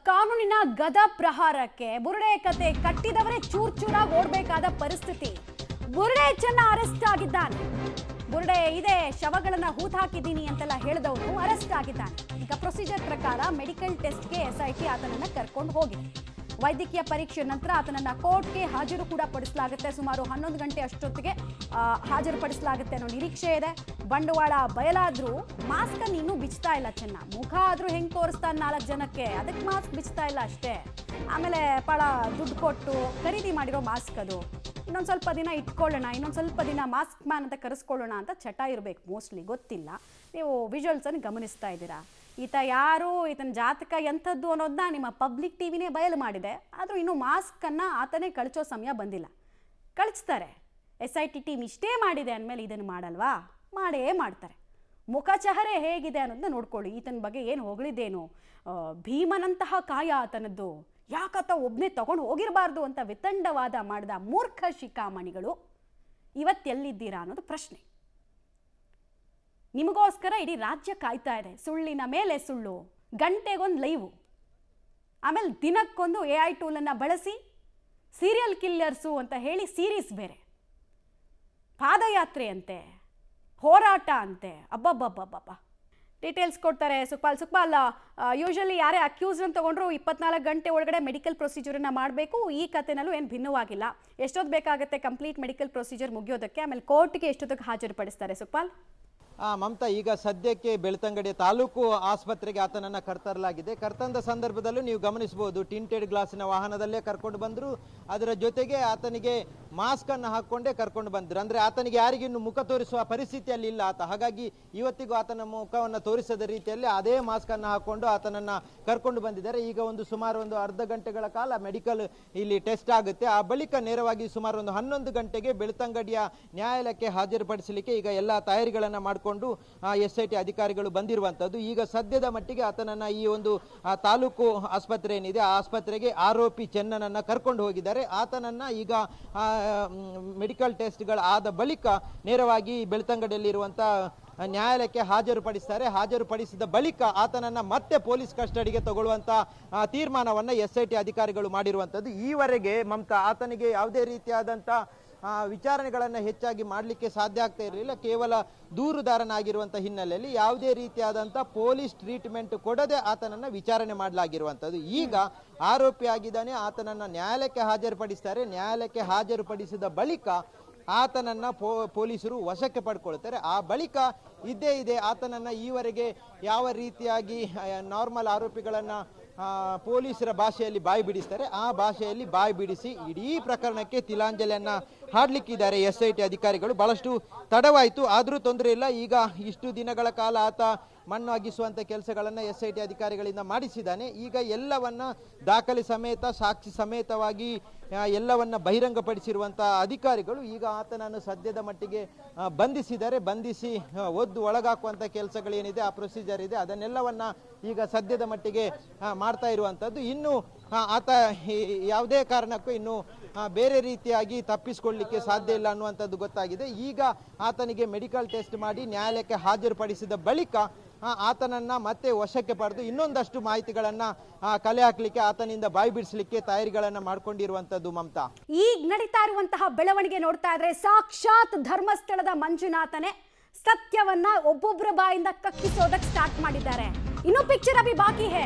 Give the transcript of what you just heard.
ಕಾನೂನಿನ ಗದ ಪ್ರಹಾರಕ್ಕೆ ಬುರುಡೆ ಕತೆ ಕಟ್ಟಿದವರೇ ಚೂರ್ ಚೂರಾಗಿ ಓಡಬೇಕಾದ ಪರಿಸ್ಥಿತಿ. ಬುರುಡೆ ಚೆನ್ನ ಅರೆಸ್ಟ್ ಆಗಿದ್ದಾನೆ. ಬುರುಡೆ ಇದೆ ಶವಗಳನ್ನ ಹೂತ್ ಹಾಕಿದ್ದೀನಿ ಅಂತೆಲ್ಲ ಹೇಳಿದವನು ಅರೆಸ್ಟ್ ಆಗಿದ್ದಾನೆ. ಈಗ ಪ್ರೊಸೀಜರ್ ಪ್ರಕಾರ ಮೆಡಿಕಲ್ ಟೆಸ್ಟ್ಗೆ SIT ಆತನನ್ನ ಕರ್ಕೊಂಡು ಹೋಗಿದೆ. ವೈದ್ಯಕೀಯ ಪರೀಕ್ಷೆ ನಂತರ ಆತನನ್ನ ಕೋರ್ಟ್ಗೆ ಹಾಜರು ಕೂಡ ಪಡಿಸಲಾಗುತ್ತೆ. ಸುಮಾರು 11 ಗಂಟೆ ಅಷ್ಟೊತ್ತಿಗೆ ಹಾಜರುಪಡಿಸಲಾಗುತ್ತೆ ಅನ್ನೋ ನಿರೀಕ್ಷೆ ಇದೆ. ಬಂಡವಾಳ ಬಯಲಾದ್ರೂ ಮಾಸ್ಕ್ ಅನ್ನು ಇನ್ನೂ ಬಿಚ್ತಾ ಇಲ್ಲ ಚೆನ್ನ. ಮುಖ ಆದ್ರೂ ಹೆಂಗ್ ತೋರಿಸ್ತಾನೆ 4 ಜನಕ್ಕೆ, ಅದಕ್ಕೆ ಮಾಸ್ಕ್ ಬಿಚ್ತಾ ಇಲ್ಲ ಅಷ್ಟೇ. ಆಮೇಲೆ ಪಾಳ ದುಡ್ಡು ಕೊಟ್ಟು ಖರೀದಿ ಮಾಡಿರೋ ಮಾಸ್ಕ್ ಅದು. ಇನ್ನೊಂದು ಸ್ವಲ್ಪ ದಿನ ಇಟ್ಕೊಳ್ಳೋಣ, ಇನ್ನೊಂದು ಸ್ವಲ್ಪ ದಿನ ಮಾಸ್ಕ್ ಮ್ಯಾನ್ ಅಂತ ಕರೆಸ್ಕೊಳ್ಳೋಣ ಅಂತ ಚಟ ಇರಬೇಕು ಮೋಸ್ಟ್ಲಿ, ಗೊತ್ತಿಲ್ಲ. ನೀವು ವಿಜುವಲ್ಸನ್ನು ಗಮನಿಸ್ತಾ ಇದ್ದೀರಾ. ಈತ ಯಾರು, ಈತನ ಜಾತಕ ಎಂಥದ್ದು ಅನ್ನೋದನ್ನ ನಿಮ್ಮ ಪಬ್ಲಿಕ್ ಟಿವಿನೇ ಬಯಲು ಮಾಡಿದೆ. ಆದರೂ ಇನ್ನೂ ಮಾಸ್ಕನ್ನು ಆತನೇ ಕಳಿಸೋ ಸಮಯ ಬಂದಿಲ್ಲ. ಕಳಿಸ್ತಾರೆ. SIT ಟೀಮ್ ಇಷ್ಟೇ ಮಾಡಿದೆ ಅಂದಮೇಲೆ ಇದನ್ನು ಮಾಡಲ್ವಾ? ಮಾಡೇ ಮಾಡ್ತಾರೆ. ಮುಖ ಚಹರೆ ಹೇಗಿದೆ ಅನ್ನೋದನ್ನ ನೋಡ್ಕೊಳ್ಳಿ. ಈತನ ಬಗ್ಗೆ ಏನು ಹೊಗಳಿದ್ದೇನು, ಭೀಮನಂತಹ ಕಾಯ ಆತನದ್ದು, ಯಾಕತ್ತ ಒಬ್ಬನೇ ತಗೊಂಡು ಹೋಗಿರಬಾರ್ದು ಅಂತ ವಿತಂಡವಾದ ಮಾಡಿದ ಮೂರ್ಖ ಶಿಖಾಮಣಿಗಳು ಇವತ್ತೆಲ್ಲಿದ್ದೀರಾ ಅನ್ನೋದು ಪ್ರಶ್ನೆ. ನಿಮಗೋಸ್ಕರ ಇಡೀ ರಾಜ್ಯ ಕಾಯ್ತಾ ಇದೆ. ಸುಳ್ಳಿನ ಮೇಲೆ ಸುಳ್ಳು, ಗಂಟೆಗೊಂದು ಲೈವು, ಆಮೇಲೆ ದಿನಕ್ಕೊಂದು AI ಟೂಲನ್ನು ಬಳಸಿ ಸೀರಿಯಲ್ ಕಿಲ್ಲರ್ಸು ಅಂತ ಹೇಳಿ ಸೀರೀಸ್ ಬೇರೆ, ಪಾದಯಾತ್ರೆ ಅಂತೆ, ಹೋರಾಟ ಅಂತೆ. ಅಬ್ಬಬ್ಬಬ್ಬಬ್ಬ ಡೀಟೇಲ್ಸ್ ಕೊಡ್ತಾರೆ ಸುಕ್ಪಾಲ್. ಯೂಶಲಿ ಯಾರೇ ಅಕ್ಯೂಸ್ನ ತಗೊಂಡ್ರು 24 ಗಂಟೆ ಒಳಗಡೆ ಮೆಡಿಕಲ್ ಪ್ರೊಸೀಜರನ್ನು ಮಾಡಬೇಕು. ಈ ಕಥೆನಲ್ಲೂ ಏನು ಭಿನ್ನವಾಗಿಲ್ಲ. ಎಷ್ಟೊತ್ತು ಬೇಕಾಗುತ್ತೆ ಕಂಪ್ಲೀಟ್ ಮೆಡಿಕಲ್ ಪ್ರೊಸೀಜರ್ ಮುಗಿಯೋದಕ್ಕೆ? ಆಮೇಲೆ ಕೋರ್ಟ್ಗೆ ಎಷ್ಟೊತ್ತಿಗೆ ಹಾಜರುಪಡಿಸ್ತಾರೆ ಸುಕ್ಪಾಲ್? ಮಮತಾ, ಈಗ ಸದ್ಯಕ್ಕೆ ಬೆಳ್ತಂಗಡಿಯ ತಾಲೂಕು ಆಸ್ಪತ್ರೆಗೆ ಆತನನ್ನು ಕರ್ತರಲಾಗಿದೆ. ಕರ್ತಂದ ಸಂದರ್ಭದಲ್ಲೂ ನೀವು ಗಮನಿಸಬಹುದು, ಟಿಂಟೆಡ್ ಗ್ಲಾಸಿನ ವಾಹನದಲ್ಲೇ ಕರ್ಕೊಂಡು ಬಂದರು. ಅದರ ಜೊತೆಗೆ ಆತನಿಗೆ ಮಾಸ್ಕ್ ಅನ್ನು ಹಾಕ್ಕೊಂಡೇ ಕರ್ಕೊಂಡು ಬಂದರು. ಅಂದರೆ ಆತನಿಗೆ ಯಾರಿಗಿನ್ನು ಮುಖ ತೋರಿಸುವ ಪರಿಸ್ಥಿತಿಯಲ್ಲಿ ಇಲ್ಲ ಆತ. ಹಾಗಾಗಿ ಇವತ್ತಿಗೂ ಆತನ ಮುಖವನ್ನು ತೋರಿಸದ ರೀತಿಯಲ್ಲಿ ಅದೇ ಮಾಸ್ಕ್ ಅನ್ನು ಹಾಕ್ಕೊಂಡು ಆತನನ್ನು ಕರ್ಕೊಂಡು ಬಂದಿದ್ದಾರೆ. ಈಗ ಸುಮಾರು ಅರ್ಧ ಗಂಟೆಗಳ ಕಾಲ ಮೆಡಿಕಲ್ ಇಲ್ಲಿ ಟೆಸ್ಟ್ ಆಗುತ್ತೆ. ಆ ಬಳಿಕ ನೇರವಾಗಿ ಸುಮಾರು 11 ಗಂಟೆಗೆ ಬೆಳ್ತಂಗಡಿಯ ನ್ಯಾಯಾಲಯಕ್ಕೆ ಹಾಜರುಪಡಿಸಲಿಕ್ಕೆ ಈಗ ಎಲ್ಲ ತಯಾರಿಗಳನ್ನು ಮಾಡಿಕೊಂಡು SIT ಅಧಿಕಾರಿಗಳು ಬಂದಿರುವಂಥದ್ದು. ಈಗ ಸದ್ಯದ ಮಟ್ಟಿಗೆ ಆತನನ್ನ ಈ ತಾಲೂಕು ಆಸ್ಪತ್ರೆ ಏನಿದೆ ಆ ಆಸ್ಪತ್ರೆಗೆ ಆರೋಪಿ ಚೆನ್ನನನ್ನ ಕರ್ಕೊಂಡು ಹೋಗಿದ್ದಾರೆ. ಆತನನ್ನ ಈಗ ಮೆಡಿಕಲ್ ಟೆಸ್ಟ್ಗಳು ಆದ ಬಳಿಕ ನೇರವಾಗಿ ಬೆಳ್ತಂಗಡಿಯಲ್ಲಿರುವಂಥ ನ್ಯಾಯಾಲಯಕ್ಕೆ ಹಾಜರುಪಡಿಸ್ತಾರೆ. ಹಾಜರುಪಡಿಸಿದ ಬಳಿಕ ಆತನನ್ನ ಮತ್ತೆ ಪೊಲೀಸ್ ಕಸ್ಟಡಿಗೆ ತಗೊಳ್ಳುವಂತ ತೀರ್ಮಾನವನ್ನ SIT ಅಧಿಕಾರಿಗಳು ಮಾಡಿರುವಂಥದ್ದು. ಈವರೆಗೆ ಮಮತಾ, ಆತನಿಗೆ ಯಾವುದೇ ರೀತಿಯಾದಂಥ ವಿಚಾರಣೆಗಳನ್ನು ಹೆಚ್ಚಾಗಿ ಮಾಡಲಿಕ್ಕೆ ಸಾಧ್ಯ ಆಗ್ತಾ ಇರಲಿಲ್ಲ. ಕೇವಲ ದೂರುದಾರನಾಗಿರುವಂಥ ಹಿನ್ನೆಲೆಯಲ್ಲಿ ಯಾವುದೇ ರೀತಿಯಾದಂಥ ಪೊಲೀಸ್ ಟ್ರೀಟ್ಮೆಂಟ್ ಕೊಡದೆ ಆತನನ್ನು ವಿಚಾರಣೆ ಮಾಡಲಾಗಿರುವಂಥದ್ದು. ಈಗ ಆರೋಪಿಯಾಗಿದ್ದಾನೆ, ಆತನನ್ನು ನ್ಯಾಯಾಲಯಕ್ಕೆ ಹಾಜರುಪಡಿಸ್ತಾರೆ. ನ್ಯಾಯಾಲಯಕ್ಕೆ ಹಾಜರುಪಡಿಸಿದ ಬಳಿಕ ಆತನನ್ನ ಪೊಲೀಸರು ವಶಕ್ಕೆ ಪಡ್ಕೊಳ್ತಾರೆ. ಆ ಬಳಿಕ ಇದ್ದೇ ಇದೆ ಆತನನ್ನ ಈವರೆಗೆ ಯಾವ ರೀತಿಯಾಗಿ ನಾರ್ಮಲ್ ಆರೋಪಿಗಳನ್ನು ಪೊಲೀಸರ ಭಾಷೆಯಲ್ಲಿ ಬಾಯಿ ಬಿಡಿಸ್ತಾರೆ, ಆ ಭಾಷೆಯಲ್ಲಿ ಬಾಯಿ ಬಿಡಿಸಿ ಇಡೀ ಪ್ರಕರಣಕ್ಕೆ ತಿಲಾಂಜಲಿಯನ್ನು ಹಾಡಲಿಕ್ಕಿದ್ದಾರೆ SIT ಅಧಿಕಾರಿಗಳು. ಬಹಳಷ್ಟು ತಡವಾಯಿತು, ಆದರೂ ತೊಂದರೆ ಇಲ್ಲ. ಈಗ ಇಷ್ಟು ದಿನಗಳ ಕಾಲ ಆತ ಮಣ್ಣು ಅಗಿಸುವಂಥ ಕೆಲಸಗಳನ್ನು SIT ಅಧಿಕಾರಿಗಳಿಂದ ಮಾಡಿಸಿದ್ದಾನೆ. ಈಗ ಎಲ್ಲವನ್ನ ದಾಖಲೆ ಸಮೇತ ಸಾಕ್ಷಿ ಸಮೇತವಾಗಿ ಎಲ್ಲವನ್ನ ಬಹಿರಂಗಪಡಿಸಿರುವಂಥ ಅಧಿಕಾರಿಗಳು ಈಗ ಆತನನ್ನು ಸದ್ಯದ ಮಟ್ಟಿಗೆ ಬಂಧಿಸಿದ್ದಾರೆ. ಬಂಧಿಸಿ ಒದ್ದು ಒಳಗಾಕುವಂಥ ಕೆಲಸಗಳೇನಿದೆ, ಆ ಪ್ರೊಸೀಜರ್ ಇದೆ, ಅದನ್ನೆಲ್ಲವನ್ನ ಈಗ ಸದ್ಯದ ಮಟ್ಟಿಗೆ ಮಾಡ್ತಾ ಇರುವಂಥದ್ದು. ಇನ್ನು ಆತ ಯಾವುದೇ ಕಾರಣಕ್ಕೂ ಇನ್ನು ಬೇರೆ ರೀತಿಯಾಗಿ ತಪ್ಪಿಸಿಕೊಳ್ಳಲಿಕ್ಕೆ ಸಾಧ್ಯ ಇಲ್ಲ ಅನ್ನುವಂಥದ್ದು ಗೊತ್ತಾಗಿದೆ. ಈಗ ಆತನಿಗೆ ಮೆಡಿಕಲ್ ಟೆಸ್ಟ್ ಮಾಡಿ ನ್ಯಾಯಾಲಯಕ್ಕೆ ಹಾಜರುಪಡಿಸಿದ ಬಳಿಕ ಆತನನ್ನ ಮತ್ತೆ ವಶಕ್ಕೆ ಪಡೆದು ಇನ್ನೊಂದಷ್ಟು ಮಾಹಿತಿಗಳನ್ನ ಕಲೆ ಹಾಕಲಿಕ್ಕೆ, ಆತನಿಂದ ಬಾಯಿ ಬಿಡಿಸಲಿಕ್ಕೆ ತಯಾರಿಗಳನ್ನ ಮಾಡ್ಕೊಂಡಿರುವಂತದ್ದು. ಮಮತಾ, ಈಗ ನಡೀತಾ ಇರುವಂತಹ ಬೆಳವಣಿಗೆ ನೋಡ್ತಾ ಇದ್ರೆ ಸಾಕ್ಷಾತ್ ಧರ್ಮಸ್ಥಳದ ಮಂಜುನಾಥನೇ ಸತ್ಯವನ್ನ ಒಬ್ಬೊಬ್ಬರ ಬಾಯಿಂದ ಕಕ್ಕಿಸೋದಕ್ಕೆ ಸ್ಟಾರ್ಟ್ ಮಾಡಿದ್ದಾರೆ. ಇನ್ನೂ ಪಿಕ್ಚರ್ ಅಭಿ ಬಾಕಿ ಹೇ.